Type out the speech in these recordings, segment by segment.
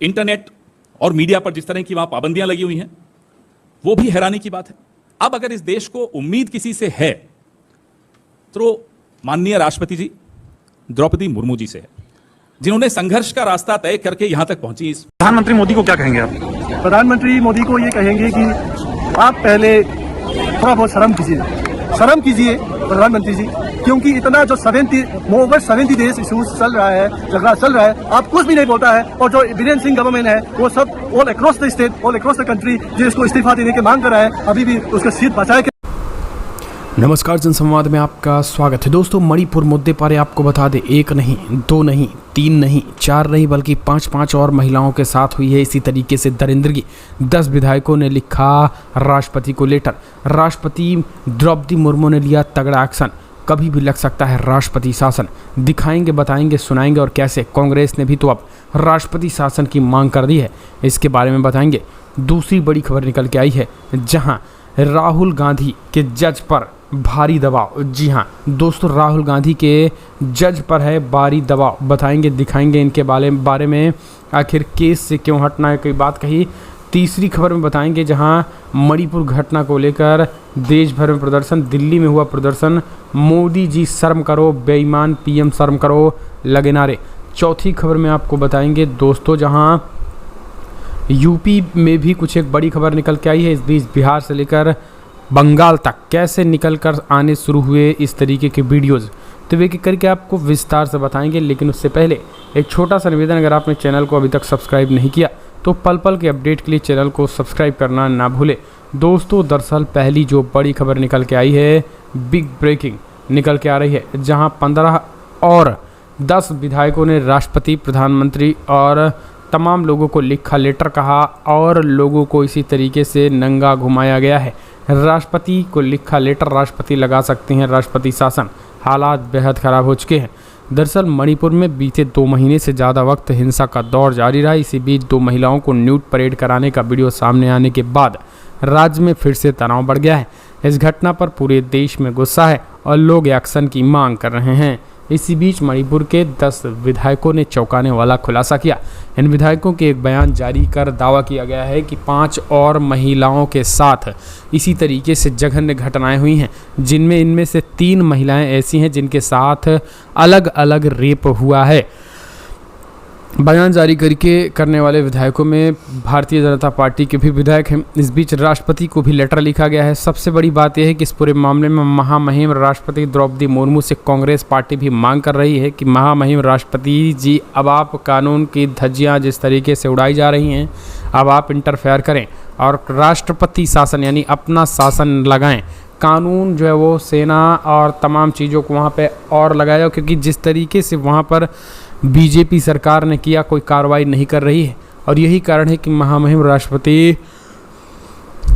Internet और media पर जिस तरह की वहां पाबंदियां लगी हुई हैं, वो भी हैरानी की बात है। अब अगर इस देश को उम्मीद किसी से है तो माननीय राष्ट्रपति जी द्रौपदी मुर्मू जी से है, जिन्होंने संघर्ष का रास्ता तय करके यहां तक पहुंची। प्रधानमंत्री मोदी को क्या कहेंगे आप? प्रधानमंत्री मोदी को ये कहेंगे कि आप पहले थोड़ा बहुत शर्म कीजिए प्रधानमंत्री जी, क्योंकि इतना जो 70 डेज इशूज चल रहा है, झगड़ा चल रहा है, आप कुछ भी नहीं बोलता है। और जो वीरेंद्र सिंह गवर्नमेंट है वो सब all across the state, all across the country जो इसको इस्तीफा देने की मांग कर रहा है, अभी भी उसका सीट बचाए। नमस्कार, जनसंवाद में आपका स्वागत है। दोस्तों, मणिपुर मुद्दे पर आपको बता दें, 1 नहीं, 2 नहीं, 3 नहीं, 4 नहीं, बल्कि 5 और महिलाओं के साथ हुई है इसी तरीके से दरिंदगी। 10 विधायकों ने लिखा राष्ट्रपति को लेटर। राष्ट्रपति द्रौपदी मुर्मू ने लिया तगड़ा एक्शन। कभी भी लग सकता है राष्ट्रपति शासन। दिखाएंगे, बताएंगे, सुनाएंगे और कैसे। कांग्रेस ने भी तो अब राष्ट्रपति शासन की मांग कर दी है, इसके बारे में बताएंगे। दूसरी बड़ी खबर निकल के आई है, जहां राहुल गांधी के जज पर भारी दबाव। जी हाँ दोस्तों, राहुल गांधी के जज पर है भारी दबाव। बताएंगे, दिखाएंगे इनके बारे में, आखिर केस से क्यों हटना है, कोई बात कही। तीसरी खबर में बताएंगे, जहां मणिपुर घटना को लेकर देश भर में प्रदर्शन। दिल्ली में हुआ प्रदर्शन, मोदी जी शर्म करो, बेईमान पीएम शर्म करो, लगे नारे। चौथी खबर में आपको बताएंगे दोस्तों, जहां यूपी में भी कुछ एक बड़ी खबर निकल के आई है। इस बीच बिहार से लेकर बंगाल तक कैसे निकल कर आने शुरू हुए इस तरीके के वीडियोज़, तो वे करके आपको विस्तार से बताएंगे। लेकिन उससे पहले एक छोटा सा निवेदन, अगर आपने चैनल को अभी तक सब्सक्राइब नहीं किया तो पल पल के अपडेट के लिए चैनल को सब्सक्राइब करना ना भूले। दोस्तों, दरअसल पहली जो बड़ी खबर निकल के आई है, बिग ब्रेकिंग निकल के आ रही है, जहां 15 और 10 विधायकों ने राष्ट्रपति, प्रधानमंत्री और तमाम लोगों को लिखा लेटर कहा, और लोगों को इसी तरीके से नंगा घुमाया गया है। राष्ट्रपति को लिखा लेटर, राष्ट्रपति लगा सकते हैं राष्ट्रपति शासन। हालात बेहद ख़राब हो चुके हैं। दरअसल मणिपुर में बीते 2 महीने से ज़्यादा वक्त हिंसा का दौर जारी रहा। इसी बीच 2 महिलाओं को न्यूड परेड कराने का वीडियो सामने आने के बाद राज्य में फिर से तनाव बढ़ गया है। इस घटना पर पूरे देश में गुस्सा है और लोग एक्शन की मांग कर रहे हैं। इसी बीच मणिपुर के 10 विधायकों ने चौंकाने वाला खुलासा किया। इन विधायकों के एक बयान जारी कर दावा किया गया है कि 5 और महिलाओं के साथ इसी तरीके से जघन्य घटनाएं हुई हैं, जिनमें इनमें से 3 महिलाएं ऐसी हैं जिनके साथ अलग अलग रेप हुआ है। बयान जारी करने वाले विधायकों में भारतीय जनता पार्टी के भी विधायक हैं। इस बीच राष्ट्रपति को भी लेटर लिखा गया है। सबसे बड़ी बात यह है कि इस पूरे मामले में महामहिम राष्ट्रपति द्रौपदी मुर्मू से कांग्रेस पार्टी भी मांग कर रही है कि महामहिम राष्ट्रपति जी, अब आप कानून की धज्जियां जिस तरीके से उड़ाई जा रही हैं, अब आप इंटरफेयर करें और राष्ट्रपति शासन यानी अपना शासन लगाएं। कानून जो है वो सेना और तमाम चीज़ों को वहाँ पे और लगाया जाए, क्योंकि जिस तरीके से वहाँ पर बीजेपी सरकार ने किया, कोई कार्रवाई नहीं कर रही है। और यही कारण है कि महामहिम राष्ट्रपति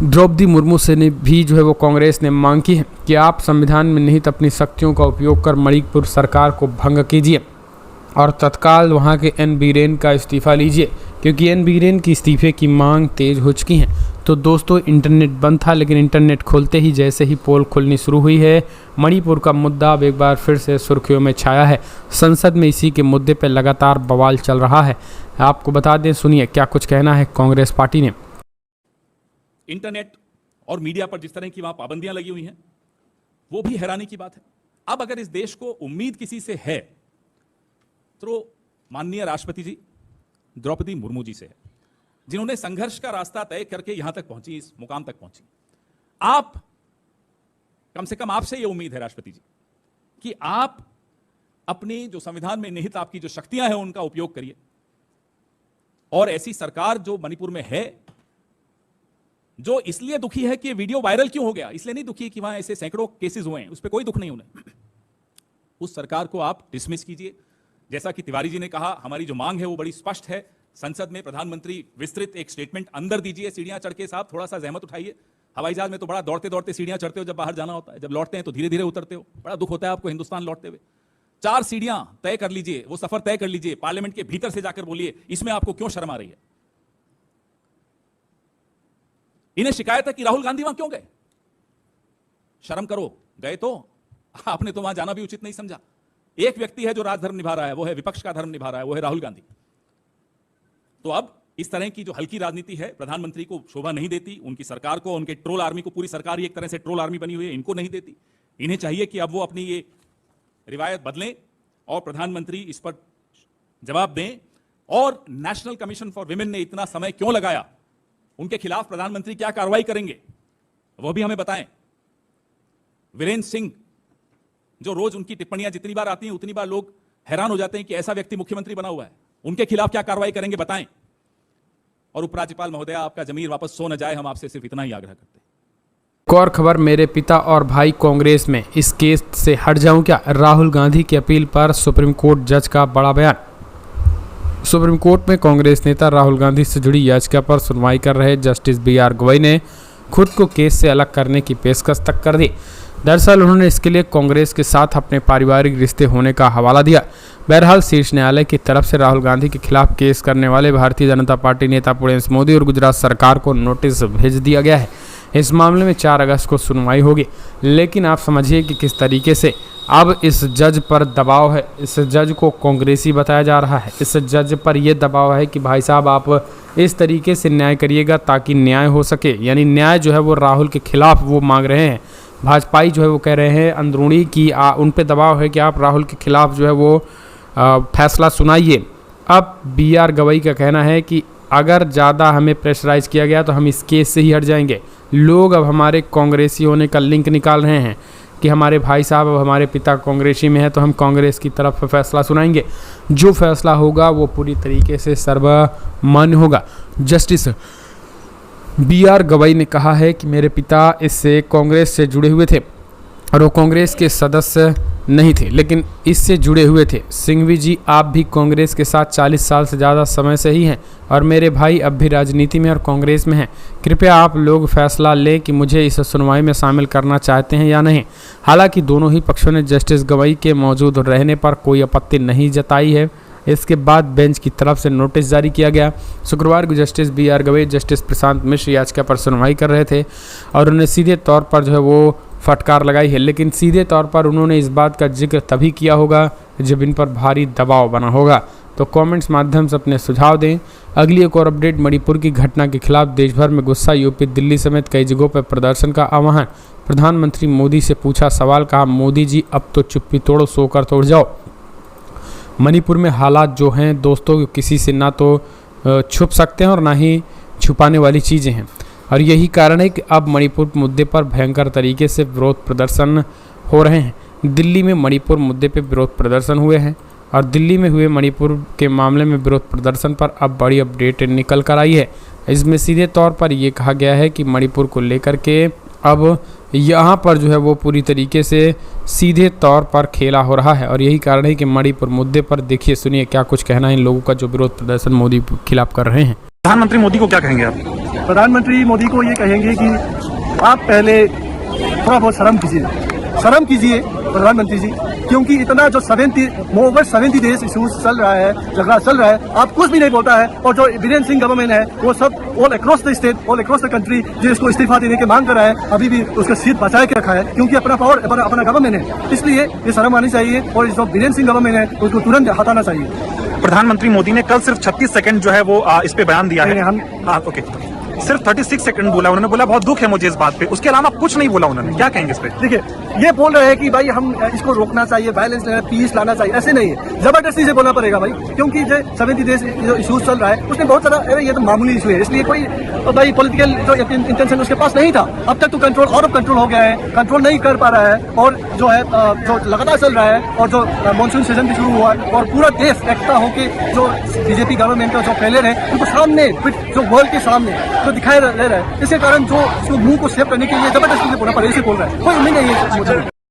द्रौपदी मुर्मू से ने भी जो है वो कांग्रेस ने मांग की है कि आप संविधान में निहित अपनी शक्तियों का उपयोग कर मणिपुर सरकार को भंग कीजिए और तत्काल वहां के एन बीरेन का इस्तीफा लीजिए, क्योंकि एन बीरेन की इस्तीफे की मांग तेज हो चुकी है। तो दोस्तों, इंटरनेट बंद था, लेकिन इंटरनेट खोलते ही जैसे ही पोल खुलनी शुरू हुई है, मणिपुर का मुद्दा अब एक बार फिर से सुर्खियों में छाया है। संसद में इसी के मुद्दे पर लगातार बवाल चल रहा है। आपको बता दें, सुनिए क्या कुछ कहना है कांग्रेस पार्टी ने। इंटरनेट और मीडिया पर जिस तरह की वहां पाबंदियां लगी हुई हैं, वो भी हैरानी की बात है। अब अगर इस देश को उम्मीद किसी से है तो माननीय राष्ट्रपति जी द्रौपदी मुर्मू जी से है, जिन्होंने संघर्ष का रास्ता तय करके यहां तक पहुंची, इस मुकाम तक पहुंची। आप, कम से कम आपसे यह उम्मीद है राष्ट्रपति जी कि आप अपनी जो संविधान में निहित आपकी जो शक्तियां हैं उनका उपयोग करिए, और ऐसी सरकार जो मणिपुर में है, जो इसलिए दुखी है कि वीडियो वायरल क्यों हो गया, इसलिए नहीं दुखी है कि वहां ऐसे सैकड़ों केसेस हुए हैं, उस पर कोई दुख नहीं उन्हें। उस सरकार को आप डिसमिस कीजिए। जैसा कि तिवारी जी ने कहा, हमारी जो मांग है वो बड़ी स्पष्ट है। संसद में प्रधानमंत्री विस्तृत एक स्टेटमेंट अंदर दीजिए। सीढ़ियां चढ़ के साहब थोड़ा सा जहमत उठाइए। हवाई जहाज में तो बड़ा दौड़ते दौड़ते सीढ़ियां चढ़ते हो जब बाहर जाना होता है, जब लौटते हैं तो धीरे धीरे उतरते हो। बड़ा दुख होता है आपको हिंदुस्तान लौटते हुए। 4 सीढ़ियां तय कर लीजिए, वो सफर तय कर लीजिए। पार्लियामेंट के भीतर से जाकर बोलिए, इसमें आपको क्यों शर्म आ रही है। इन्हें शिकायत है कि राहुल गांधी वहां क्यों गए। शर्म करो, गए तो आपने तो वहां जाना भी उचित नहीं समझा। एक व्यक्ति है जो राजधर्म निभा रहा है, वो है विपक्ष का धर्म निभा रहा है, वो है राहुल गांधी। तो अब इस तरह की जो हल्की राजनीति है प्रधानमंत्री को शोभा नहीं देती, उनकी सरकार को, उनके ट्रोल आर्मी को, पूरी सरकार ही एक तरह से ट्रोल आर्मी बनी हुई है, इनको नहीं देती। इन्हें चाहिए कि अब वो अपनी ये रिवायत बदलें और प्रधानमंत्री इस पर जवाब दें। और नेशनल कमीशन फॉर विमेन ने इतना समय क्यों लगाया, उनके खिलाफ प्रधानमंत्री क्या कार्रवाई करेंगे वो भी हमें बताएं। वीरेंद्र सिंह, जो रोज उनकी टिप्पणियां जितनी बार आती हैं उतनी बार लोग हैरान हो जाते हैं कि ऐसा व्यक्ति मुख्यमंत्री बना हुआ है, उनके खिलाफ क्या कार्रवाई करेंगे बताएं। और उपराज्यपाल महोदया, आपका जमीर वापस सो न जाए, हम आपसे सिर्फ इतना ही आग्रह करते हैं। एक और खबर, मेरे पिता और भाई कांग्रेस में, इस केस से हट जाऊं क्या? राहुल गांधी की अपील पर सुप्रीम कोर्ट जज का बड़ा बयान। सुप्रीम कोर्ट में कांग्रेस नेता राहुल गांधी से जुड़ी याचिका पर सुनवाई कर रहे जस्टिस BR गवई ने खुद को केस से अलग करने की पेशकश तक कर दी। दरअसल उन्होंने इसके लिए कांग्रेस के साथ अपने पारिवारिक रिश्ते होने का हवाला दिया। बहरहाल शीर्ष न्यायालय की तरफ से राहुल गांधी के खिलाफ केस करने वाले भारतीय जनता पार्टी नेता प्रियंश मोदी और गुजरात सरकार को नोटिस भेज दिया गया है। इस मामले में 4 अगस्त को सुनवाई होगी। लेकिन आप समझिए कि किस तरीके से अब इस जज पर दबाव है। इस जज को कांग्रेसी बताया जा रहा है। इस जज पर यह दबाव है कि भाई साहब आप इस तरीके से न्याय करिएगा ताकि न्याय हो सके। यानी न्याय जो है वो राहुल के खिलाफ वो मांग रहे हैं। भाजपाई जो है वो कह रहे हैं अंदरूनी कि उन पे दबाव है कि आप राहुल के खिलाफ जो है वो फैसला सुनाइए। अब BR गवई का कहना है कि अगर ज़्यादा हमें प्रेशराइज किया गया तो हम इस केस से ही हट जाएंगे। लोग अब हमारे कांग्रेसी होने का लिंक निकाल रहे हैं कि हमारे भाई साहब अब हमारे पिता कांग्रेसी में है तो हम कांग्रेस की तरफ फैसला सुनाएंगे। जो फैसला होगा वो पूरी तरीके से सर्वमान्य होगा। जस्टिस BR गवई ने कहा है कि मेरे पिता इससे कांग्रेस से जुड़े हुए थे और वो कांग्रेस के सदस्य नहीं थे लेकिन इससे जुड़े हुए थे। सिंघवी जी, आप भी कांग्रेस के साथ 40 साल से ज़्यादा समय से ही हैं और मेरे भाई अब भी राजनीति में और कांग्रेस में हैं। कृपया आप लोग फैसला लें कि मुझे इस सुनवाई में शामिल करना चाहते हैं या नहीं। हालांकि दोनों ही पक्षों ने जस्टिस गवई के मौजूद रहने पर कोई आपत्ति नहीं जताई है। इसके बाद बेंच की तरफ से नोटिस जारी किया गया। शुक्रवार को जस्टिस BR गवई जस्टिस प्रशांत मिश्र याचिका पर सुनवाई कर रहे थे और उन्हें सीधे तौर पर जो है वो फटकार लगाई है। लेकिन सीधे तौर पर उन्होंने इस बात का जिक्र तभी किया होगा जब इन पर भारी दबाव बना होगा। तो कमेंट्स माध्यम से अपने सुझाव दें। अगली एक और अपडेट, मणिपुर की घटना के खिलाफ देश भर में गुस्सा, यूपी दिल्ली समेत कई जगहों पर प्रदर्शन का आह्वान। प्रधानमंत्री मोदी से पूछा सवाल, कहा मोदी जी अब तो चुप्पी तोड़ो, सोकर तोड़ जाओ। मणिपुर में हालात जो हैं दोस्तों किसी से ना तो छुप सकते हैं और ना ही छुपाने वाली चीज़ें हैं और यही कारण है कि अब मणिपुर मुद्दे पर भयंकर तरीके से विरोध प्रदर्शन हो रहे हैं। दिल्ली में मणिपुर मुद्दे पर विरोध प्रदर्शन हुए हैं और दिल्ली में हुए मणिपुर के मामले में विरोध प्रदर्शन पर अब बड़ी अपडेट निकल कर आई है। इसमें सीधे तौर पर ये कहा गया है कि मणिपुर को लेकर के अब यहाँ पर जो है वो पूरी तरीके से सीधे तौर पर खेला हो रहा है और यही कारण है कि मणिपुर मुद्दे पर देखिए सुनिए क्या कुछ कहना है इन लोगों का जो विरोध प्रदर्शन मोदी के खिलाफ कर रहे हैं। प्रधानमंत्री मोदी को क्या कहेंगे आप? प्रधानमंत्री मोदी को ये कहेंगे कि आप पहले थोड़ा बहुत शर्म कीजिए प्रधानमंत्री जी, क्योंकि इतना जो 70 देश इशूज चल रहा है, झगड़ा चल रहा है, आप कुछ भी नहीं बोलता है। और जो वीरेंद्र सिंह गवर्नमेंट है वो सब all across the state, all across the country जो इसको इस्तीफा देने की मांग कर रहा है, अभी भी उसका सीट बचा के रखा है क्योंकि अपना पावर अपना गवर्नमेंट है। इसलिए ये शर्म आनी चाहिए और जो वीरेंद्र सिंह गवर्नमेंट है उसको तुरंत हटाना चाहिए। प्रधानमंत्री मोदी ने कल सिर्फ 36 सेकंड जो है वो इस पे बयान दिया है। ओके, सिर्फ 36 सेकंड बोला उन्होंने, बोला बहुत दुख है मुझे इस बात पे, उसके अलावा कुछ नहीं बोला उन्होंने। क्या कहेंगे इस पे? देखिए, ये बोल रहे हैं कि भाई हम इसको रोकना चाहिए, वायलेंस पीस लाना चाहिए, ऐसे नहीं है, जबरदस्ती से बोलना पड़ेगा भाई, क्योंकि जो 70 देश जो इशूज चल रहा है उसमें बहुत सारा अरे ये तो मामूली इशू है, इसलिए कोई भाई पॉलिटिकल जो इंटेंशन उसके पास नहीं था। अब तक तो कंट्रोल आउट ऑफ कंट्रोल हो गया है, कंट्रोल नहीं कर पा रहा है और जो है जो लगातार चल रहा है और जो मानसून सीजन भी शुरू हुआ और पूरा देश एकता होके जो बीजेपी गवर्नमेंट का जो फेलियर है उनको सामने जो वर्ल्ड के सामने जो दिखाई दे रहा है, इसके कारण जो मुंह को सेव करने के लिए जबरदस्ती से बोलना पड़े, इसे बोल रहा है, कोई उम्मीद नहीं है।